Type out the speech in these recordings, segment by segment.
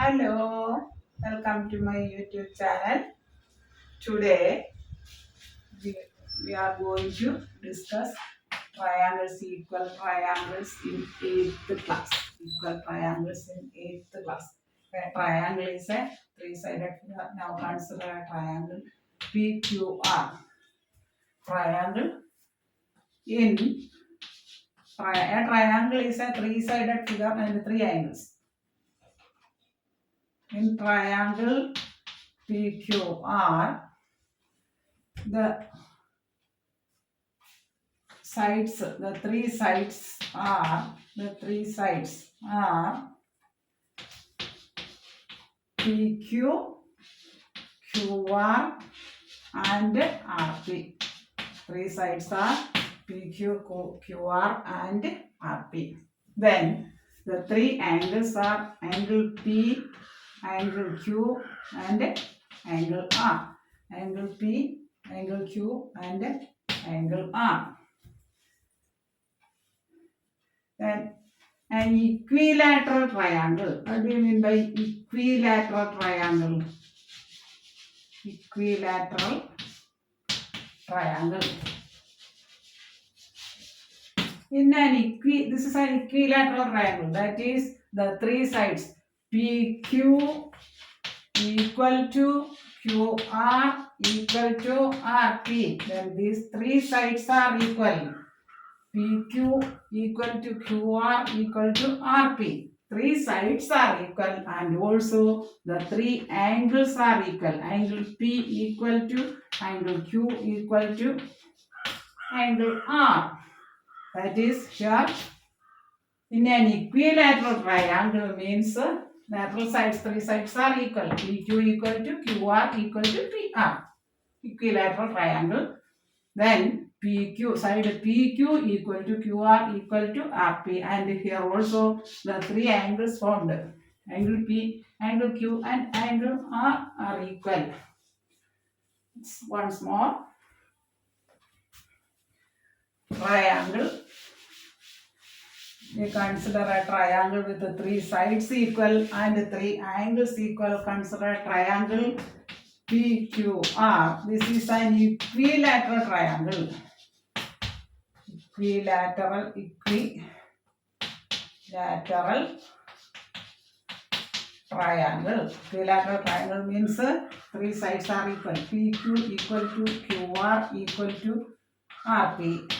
Hello, welcome to my YouTube channel. Today we, we are going to discuss triangles, equal triangles in 8th class. Equal triangles in 8th class. A triangle is a three-sided figure. Now consider a triangle PQR. Triangle in a triangle is a three-sided figure and three angles. In triangle PQR, the three sides are PQ, QR and RP. Three sides are PQ, QR and RP. Then the three angles are angle P, angle Q and angle R. Angle P, angle Q and angle R. Then an equilateral triangle. What do you mean by equilateral triangle? Equilateral triangle. This is an equilateral triangle. That is the three sides PQ equal to QR equal to RP. Then these three sides are equal. PQ equal to QR equal to RP. Three sides are equal and also the three angles are equal. Angle P equal to angle Q equal to angle R. That is here in an equilateral triangle means lateral sides, three sides are equal. PQ equal to QR equal to PR. Equilateral triangle. Then PQ side PQ equal to QR equal to RP, and here also the three angles formed, angle P, angle Q and angle R are equal. Once more, triangle. We consider a triangle with the three sides equal and three angles equal. Consider a triangle PQR. This is an equilateral triangle. Equilateral triangle. Equilateral triangle means three sides are equal. PQ equal to QR equal to RP,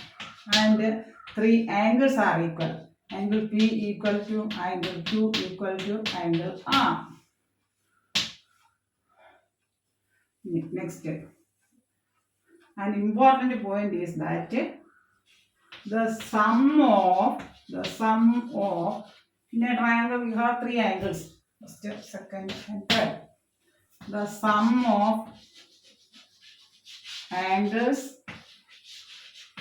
and three angles are equal. Angle P equal to angle Q equal to angle R. Next, an important point is that the sum of in a triangle we have three angles, first, second and third. The sum of angles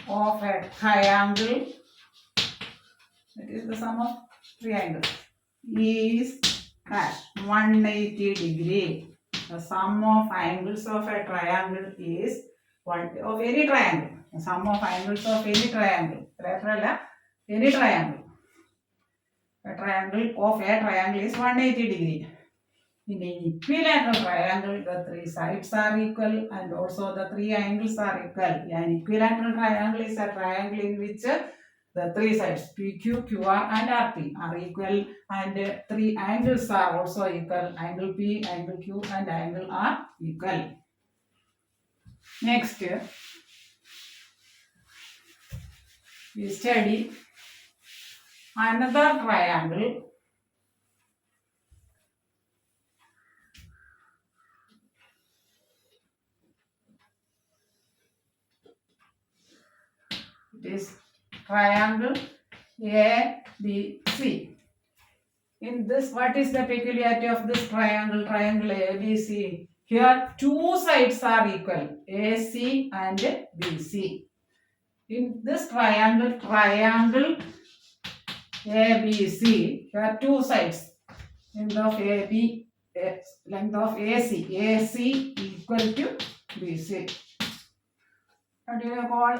of a triangle, that is the sum of three angles, is at 180 degree. The sum of angles of a triangle is of any triangle. The sum of angles of any triangle. Any triangle. A triangle of a triangle is 180 degree. In an equilateral triangle, the three sides are equal and also the three angles are equal. An equilateral triangle is a triangle in which the three sides PQ, QR and RP are equal and three angles are also equal. Angle P, angle Q and angle R equal. Next, we study another triangle. It is triangle ABC. In this, what is the peculiarity of this triangle? Triangle ABC. Here two sides are equal, AC and BC. In this triangle ABC, here two sides. Length of AB, length of AC equal to BC. What do you call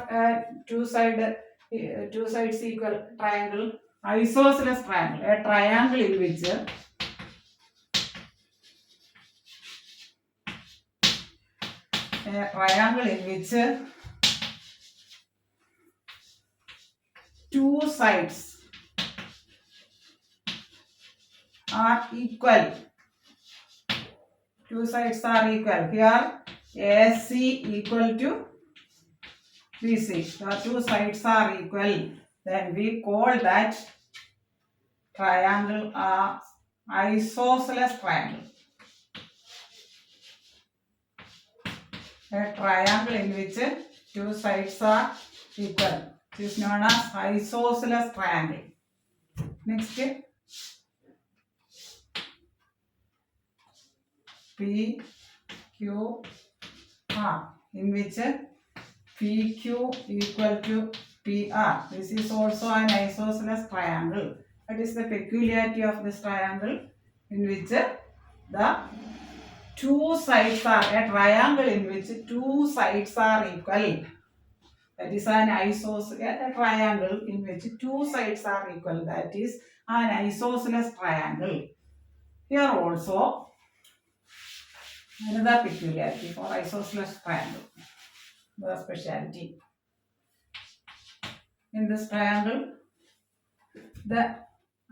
two sides equal triangle? Isosceles triangle. A triangle in which a triangle in which two sides are equal. Two sides are equal. Here AC equal to BC. The two sides are equal. Then we call that triangle a isosceles triangle. A triangle in which two sides are equal. It is known as isosceles triangle. Next, P, Q, R, in which PQ equal to PR. This is also an isosceles triangle. What is the peculiarity of this triangle? In which the two sides are a triangle in which two sides are equal. That is an isosceles triangle in which two sides are equal. That is an isosceles triangle. Here also another peculiarity for isosceles triangle. The speciality. In this triangle, the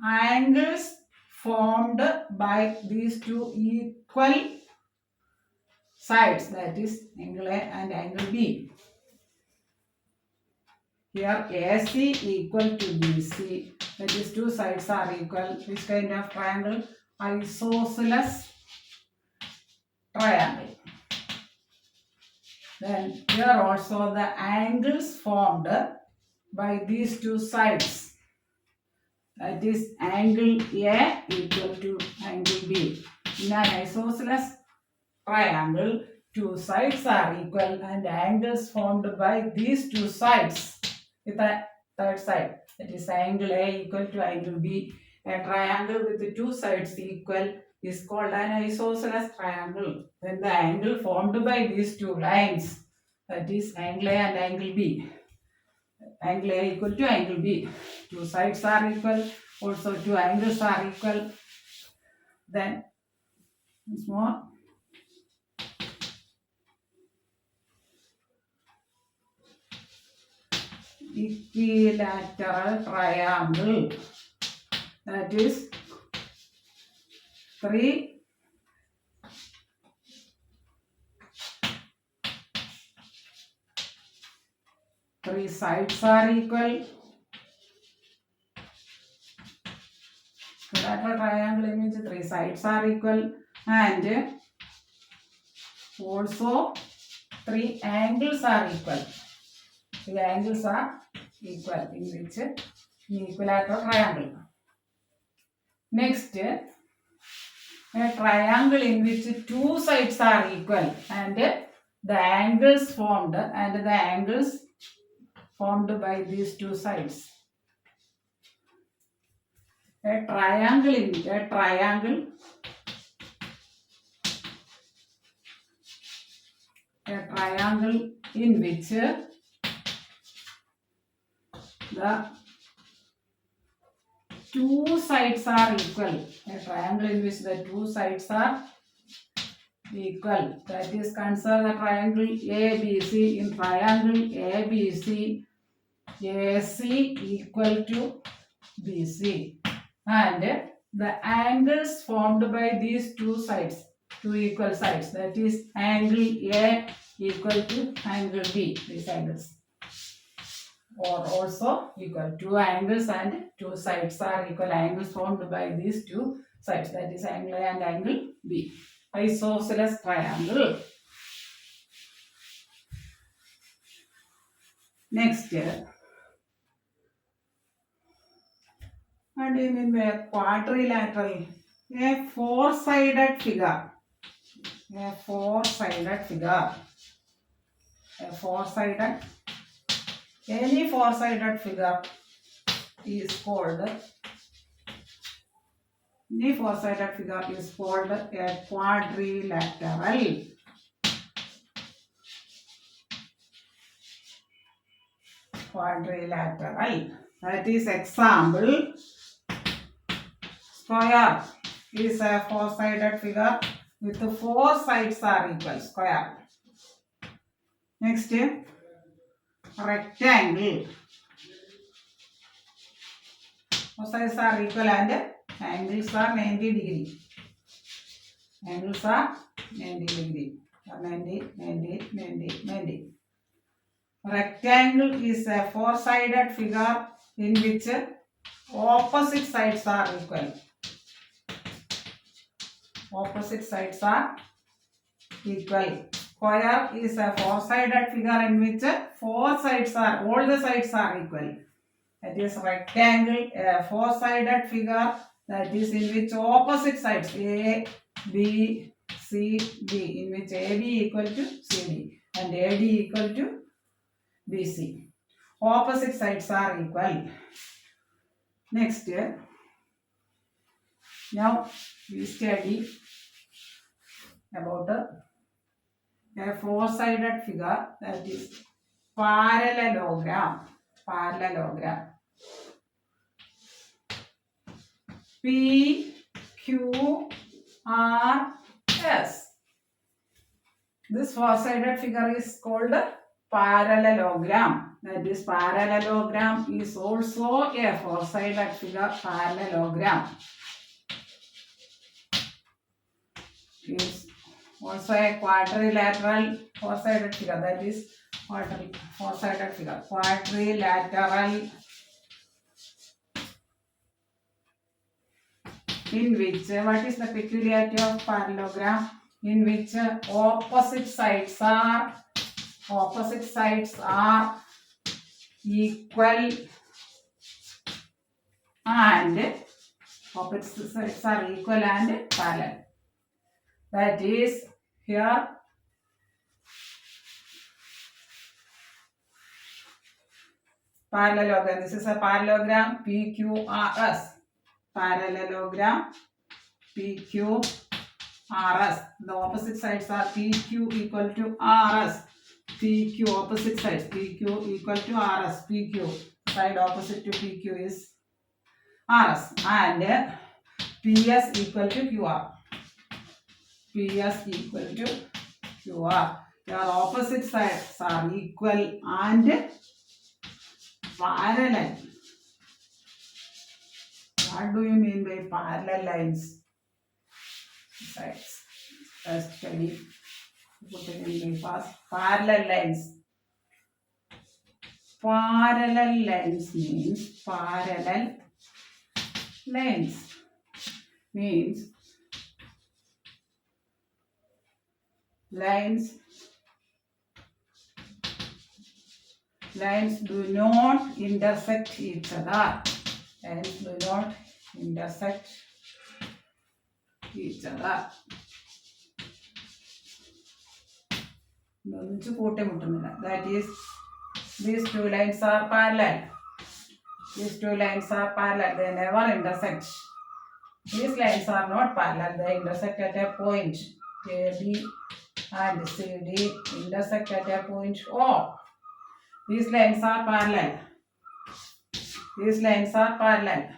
angles formed by these two equal sides, that is angle A and angle B. Here AC equal to BC, that is two sides are equal. Which kind of triangle? Isosceles triangle. Then here also the angles formed by these two sides, that is angle A equal to angle B. In an isosceles triangle, two sides are equal and angles formed by these two sides with a third side, that is angle A equal to angle B. A triangle with the two sides equal is called an isosceles triangle. Then the angle formed by these two lines, that is angle A and angle B. Angle A equal to angle B. Two sides are equal. Also two angles are equal. Then once more. Equilateral triangle, that is three sides are equal. Equilateral triangle means three sides are equal and also three angles are equal. The angles are equal in which equilateral triangle. Next, a triangle in which two sides are equal and the angles formed by these two sides. A triangle in which the two sides are equal. A triangle in which the two sides are equal. That is, consider the triangle ABC. In triangle ABC, AC equal to BC. And the angles formed by these two sides, two equal sides, that is angle A equal to angle B. These angles. Or also equal. Two angles and two sides are equal. Angles formed by these two sides, that is angle A and angle B. Isosceles triangle. Next, what do you mean by quadrilateral? A four-sided figure. A four-sided figure. Any four-sided figure is called a quadrilateral. That is, example, square is a four-sided figure with four sides are equal. Square. Next, rectangle. Both sides are equal and angles are 90 degree. Angles are 90 degree. 90, 90, 90, 90. Rectangle is a four-sided figure in which opposite sides are equal. Opposite sides are equal. Square is a four-sided figure in which all the sides are equal. That is rectangle, a four-sided figure that is in which opposite sides A, B, C, D, in which AB equal to CD and AD equal to BC. Opposite sides are equal. Next, now we study about a four-sided figure that is parallelogram. Parallelogram. P, Q, R, S. This four-sided figure is called parallelogram. That is, parallelogram is also a four-sided figure. Parallelogram is also a quadrilateral four-sided figure. That is four-sided figure. Quadrilateral, in which what is the peculiarity of parallelogram? In which opposite sides are equal and parallel. That is, here parallelogram. This is a parallelogram PQRS. Parallelogram PQRS. The opposite sides are PQ equal to RS. PQ opposite sides. PQ equal to RS. PQ side opposite to PQ is RS and PS equal to QR. PS equal to QR. Their opposite sides are equal and parallel. What do you mean by parallel lines? Sides. Let's study. Put it in fast. Parallel lines. Parallel lines means lines do not intersect each other. Lines do not intersect each other. That is, these two lines are parallel. These two lines are parallel. They never intersect. These lines are not parallel. They intersect at a point. AB and CD intersect at a point O. These lines are parallel. These lines are parallel.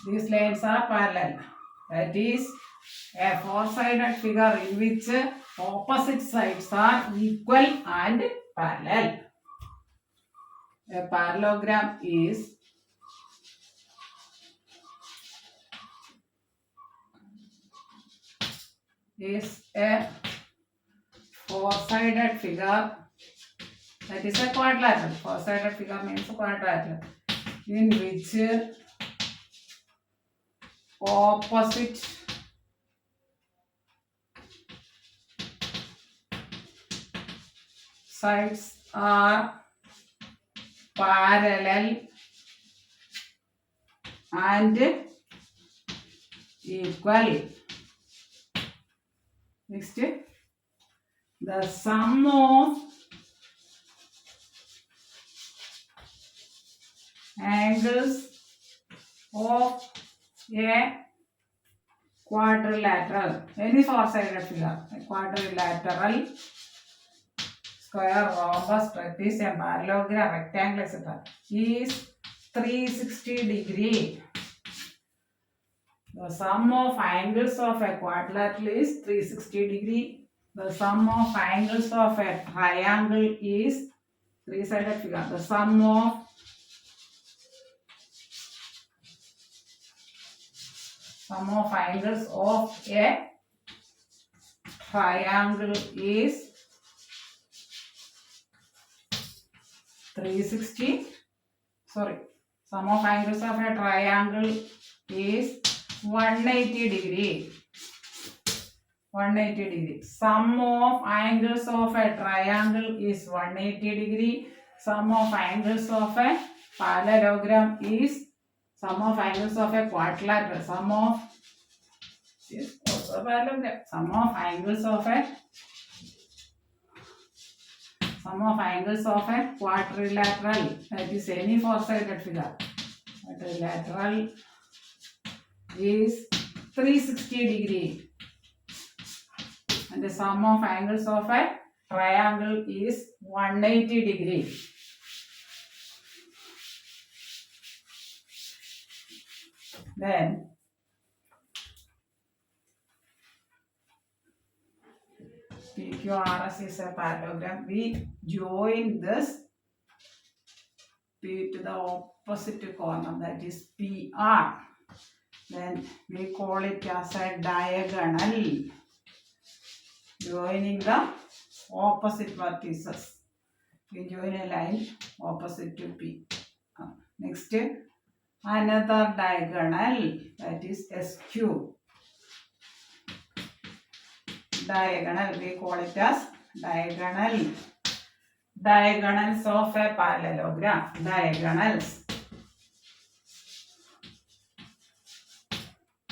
These lines are parallel. That is a four-sided figure in which opposite sides are equal and parallel. A parallelogram is a four-sided figure. That is a quadrilateral. Four-sided figure means quadrilateral, in which opposite sides are parallel and equal. Next, the sum of angles of a quadrilateral, any four-sided figure, a quadrilateral, square, rhombus, trapezium, parallelogram, rectangle, etc., is 360 degree. The sum of angles of a quadrilateral is 360 degree. The sum of angles of a triangle is three-sided figure. The sum of angles of a triangle is 360. Sorry. Sum of angles of a triangle is 180 degree. 180 degree. Sum of angles of a triangle is 180 degree. Sum of angles of a parallelogram is sum of angles of a quadrilateral. Sum of parallelogram. Sum of angles of a quadrilateral. That is any four-sided figure. Quadrilateral is 360 degree. And the sum of angles of a triangle is 180 degree. Then PQRS is a parallelogram. We join this P to the opposite corner, that is PR. Then we call it as a diagonal, joining the opposite vertices. We join a line opposite to P. Next, another diagonal, that is SQ. Diagonal, we call it as diagonal. Diagonals of a parallelogram. Diagonals.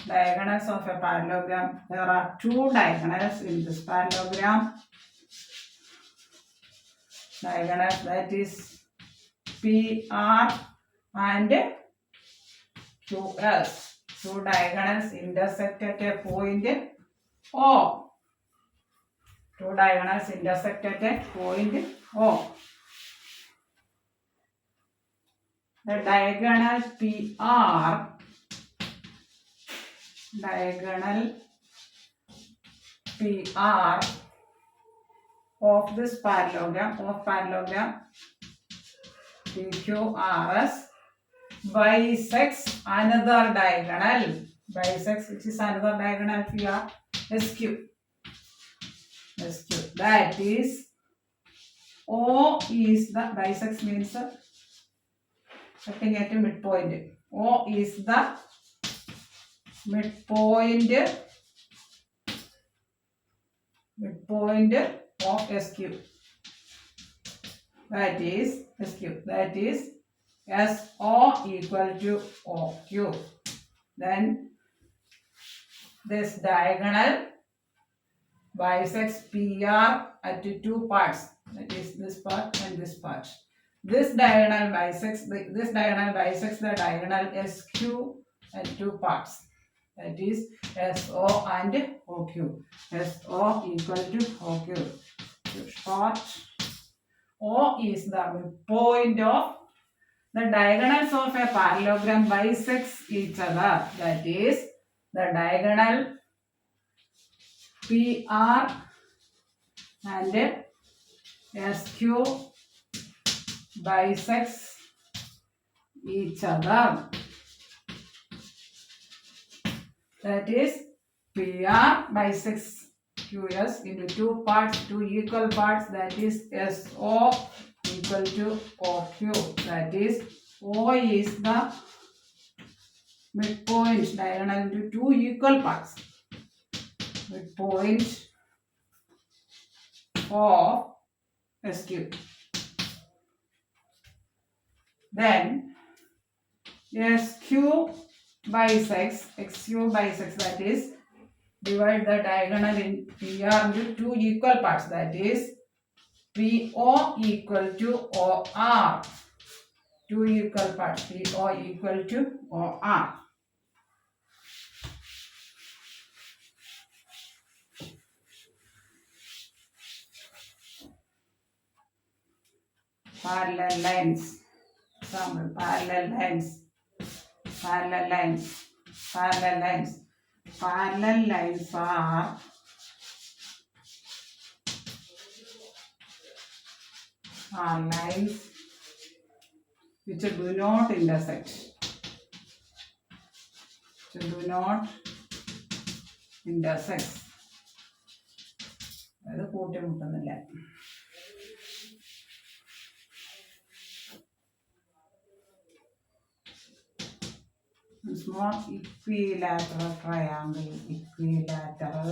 Diagonals of a parallelogram. There are two diagonals in this parallelogram. Diagonals, that is PR and QS. Two diagonals intersect at a point O. Two diagonals intersect at a point O. The diagonal PR, of this parallelogram PQRS bisects another diagonal. Bisects, which is another diagonal here, SQ. That is O is the bisects means cutting at a midpoint. O is the midpoint of SQ. That is SQ. That is SO equal to OQ. Then this diagonal bisects PR at two parts. That is this part and this part. This diagonal bisects the diagonal SQ at two parts. That is SO and OQ. SO equal to OQ. Short. O is the midpoint of the diagonals of a parallelogram bisects each other. That is the diagonal PR and SQ bisects each other. That is PR bisects QS into two parts, two equal parts. That is SO equal to OQ. That is O is the midpoint diagonal into two equal parts. Midpoint of SQ. Then XQ bisects, that is divide the diagonal in PR into two equal parts. That is PO equal to OR. Two equal parts. PO equal to OR. Parallel lines. Example, parallel lines. Parallel lines are are lines which do not intersect. Which do not intersect. അത് കൂട്ടിമുട്ടുന്നില്ല. Small equilateral triangle. Equilateral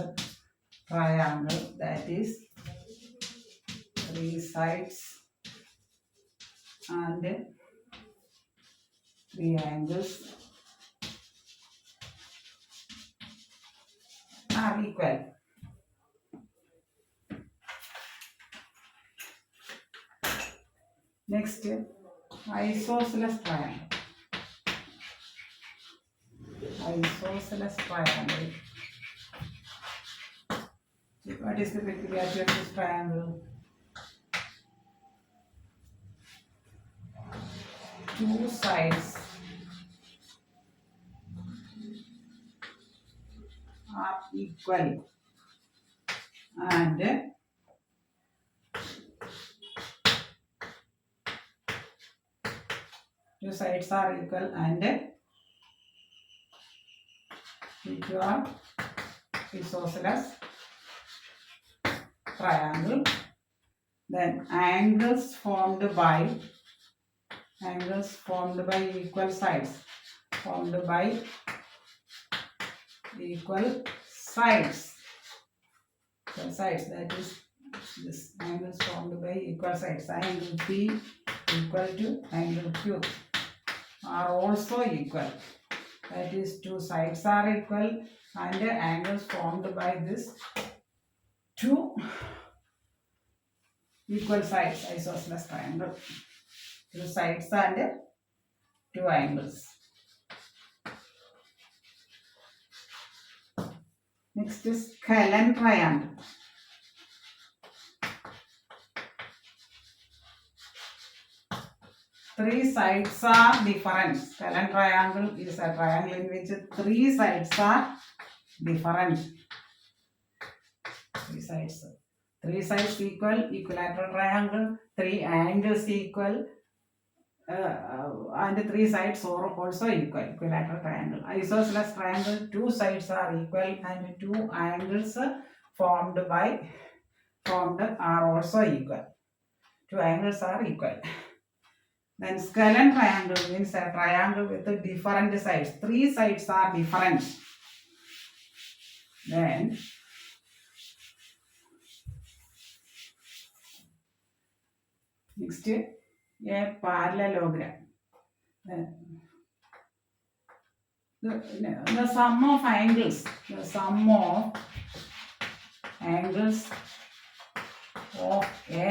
triangle, that is 3 sides and 3 angles are equal. Next, isosceles triangle. Isosceles triangle. What is the peculiarity of this triangle? Two sides are equal and two sides are equal and which are isosceles triangle. Then angles formed by equal sides. Formed by equal sides. That is this angles formed by equal sides. Angle P equal to angle Q are also equal. That is, two sides are equal and angles formed by this two equal sides. Isosceles triangle. Two sides and two angles. Next is Scalene triangle. Three sides are different. Scalene triangle is a triangle in which 3 sides are different. 3 sides equal, equilateral triangle. 3 angles equal, and 3 sides are also equal. Equilateral triangle. Isosceles triangle, 2 sides are equal and 2 angles formed are also equal. 2 angles are equal. Then Scalene triangle means a triangle with different sides. 3 sides are different. Then next, a parallelogram. The sum of angles of a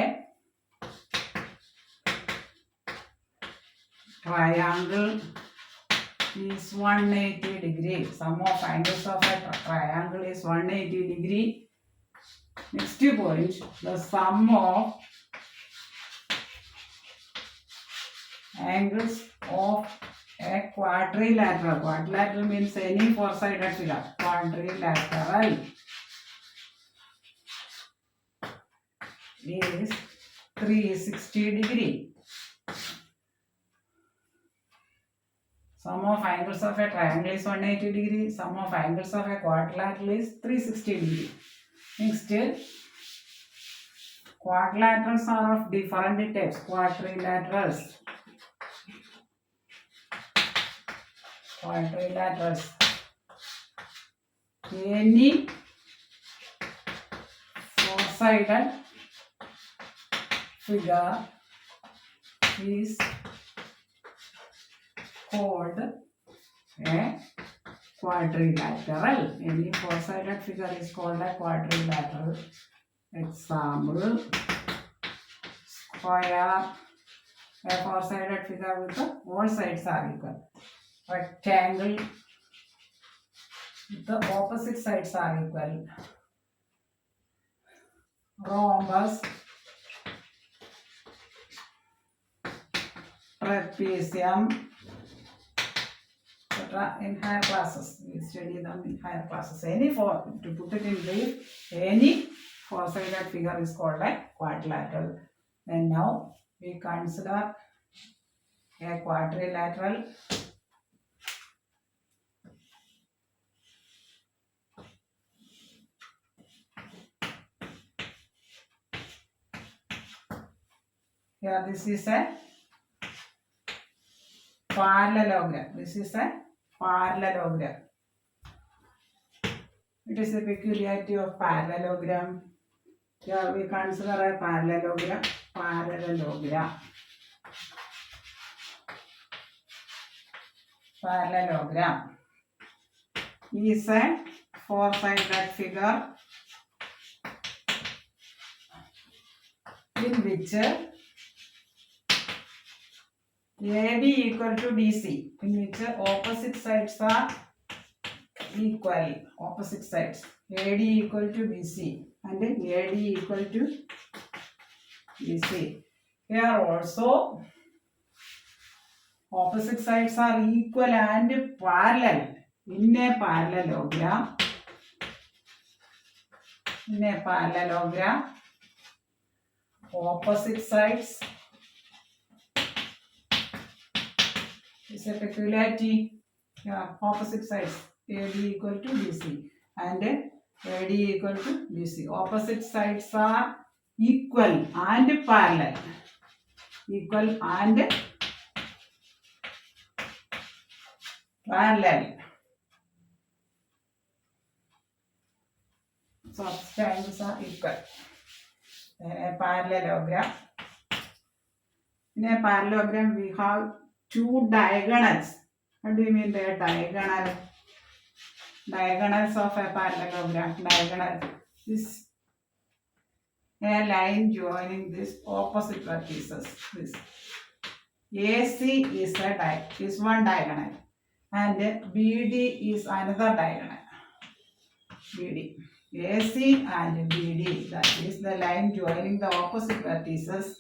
triangle is 180 degree. Sum of angles of a triangle is 180 degree. Next point, the sum of angles of a quadrilateral. Quadrilateral means any 4-sided figure. Quadrilateral is 360 degree. Sum of angles of a triangle is 180 degree. Sum of angles of a quadrilateral is 360 degree. Next, quadrilaterals are of different types. Quadrilaterals. Any 4-sided figure is called a quadrilateral. Any 4-sided figure is called a quadrilateral. Example, square, a 4-sided figure with all sides are equal. Rectangle with the opposite sides are equal. Rhombus, trapezium, etc. in higher classes. We study them in higher classes. To put it in brief, any 4-sided figure is called a quadrilateral. And now we consider a quadrilateral. Here this is a parallelogram. This is a parallelogram. It is a peculiarity of parallelogram. Here we consider a parallelogram. Parallelogram. Parallelogram is a four-sided figure in which AD equal to DC, in which opposite sides are equal. Opposite sides. AD equal to BC and AD equal to BC. Here also opposite sides are equal and parallel. In a parallelogram, opposite sides is a peculiarity. Yeah, opposite sides AD equal to BC and AD equal to BC. Opposite sides are equal and parallel. Equal and parallel. So triangles are equal. Then a parallelogram. In a parallelogram we have two diagonals. What do you mean by diagonal? Diagonals of a parallelogram. Diagonal is a line joining this opposite vertices. This AC is one diagonal and BD is another diagonal. BD. AC and BD, that is the line joining the opposite vertices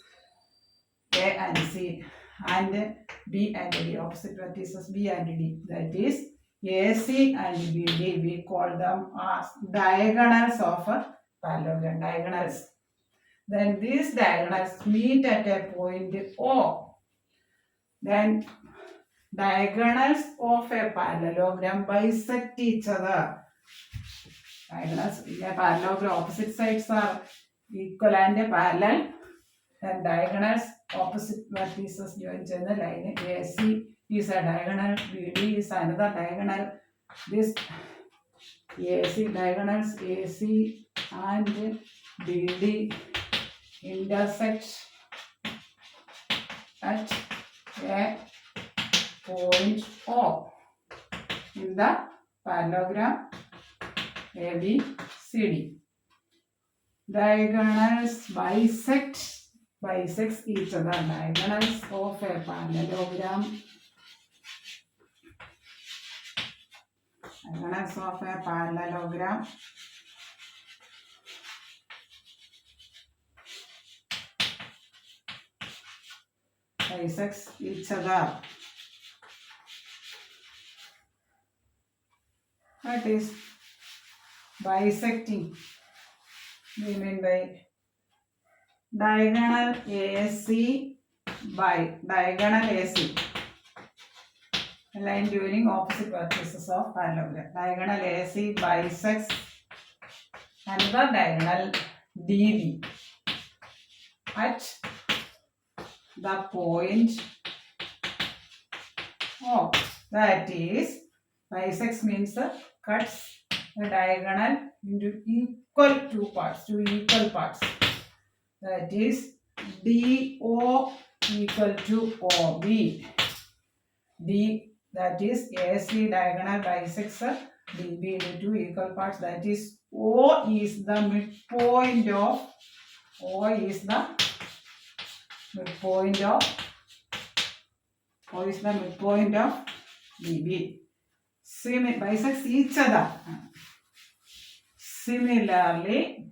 A and C and B and D, opposite vertices B and D, that is AC and BD. We call them as diagonals of a parallelogram. Diagonals. Then these diagonals meet at a point O. Then diagonals of a parallelogram bisect each other. Diagonals in a parallelogram, opposite sides are equal and parallel. Then diagonals opposite vertices join the line. AC is a diagonal, BD is another diagonal. This AC diagonals AC and BD intersect at a point O in the parallelogram ABCD. Diagonals bisects each other. Diagonals of a parallelogram. Diagonals of a parallelogram bisects each other. What is bisecting? We mean by diagonal AC by diagonal AC. A line joining opposite vertices of parallelogram. Diagonal AC bisects another diagonal DB at the point O. That is, bisects means cuts the diagonal into two equal parts. That is DO equal to OB. D, that is AC diagonal bisects DB into two equal parts. That is O is the midpoint of DB. Bisects each other. Similarly,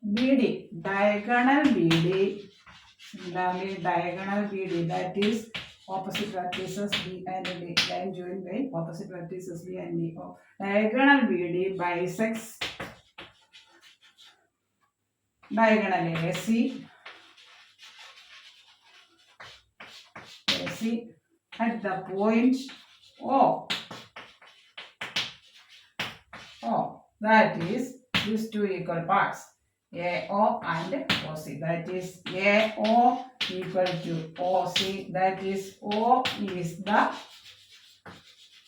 BD, diagonal BD, that is opposite vertices B and D, line joined by opposite vertices B and D. Diagonal BD bisects diagonal AC at the point O. That is these two equal parts, AO and OC. That is AO equal to OC. That is O is the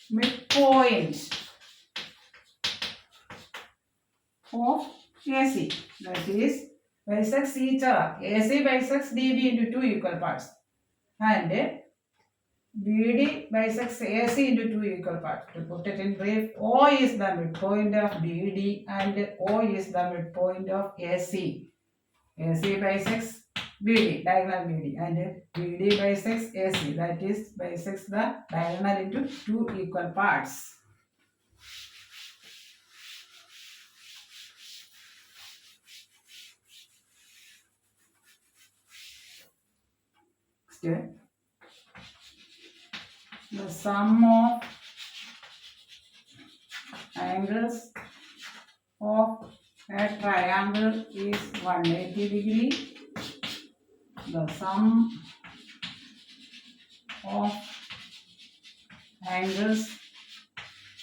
midpoint of AC. That is bisects each other. AC bisects DB into two equal parts, and BD bisects AC into two equal parts. To put it in brief, O is the midpoint of BD and O is the midpoint of AC. AC bisects BD, diagonal BD, and BD bisects AC. That is bisects the diagonal into two equal parts. Next, the sum of angles of a triangle is 180 degree. The sum of angles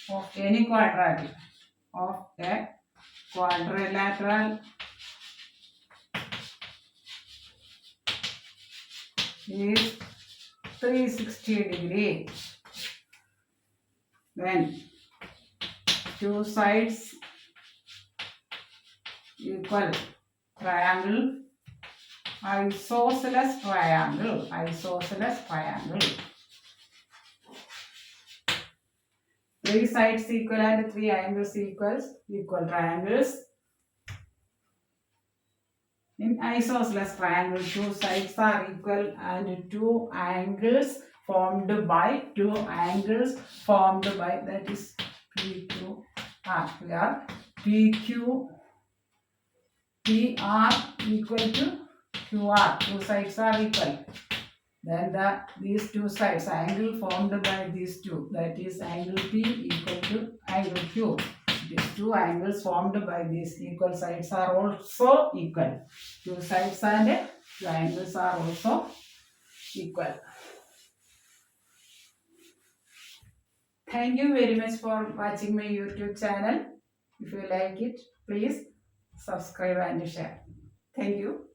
of any quadrilateral of a quadrilateral is 360 degree when two sides equal. Triangle, isosceles triangle, three sides equal and three angles equal triangles. In isosceles triangle, two sides are equal and two angles formed by that is PQR. Here PR equal to QR. Two sides are equal. Then these two sides, angle formed by these two, that is angle P equal to angle Q. These two angles formed by these equal sides are also equal. Two sides and two angles are also equal. Thank you very much for watching my YouTube channel. If you like it, please subscribe and share. Thank you.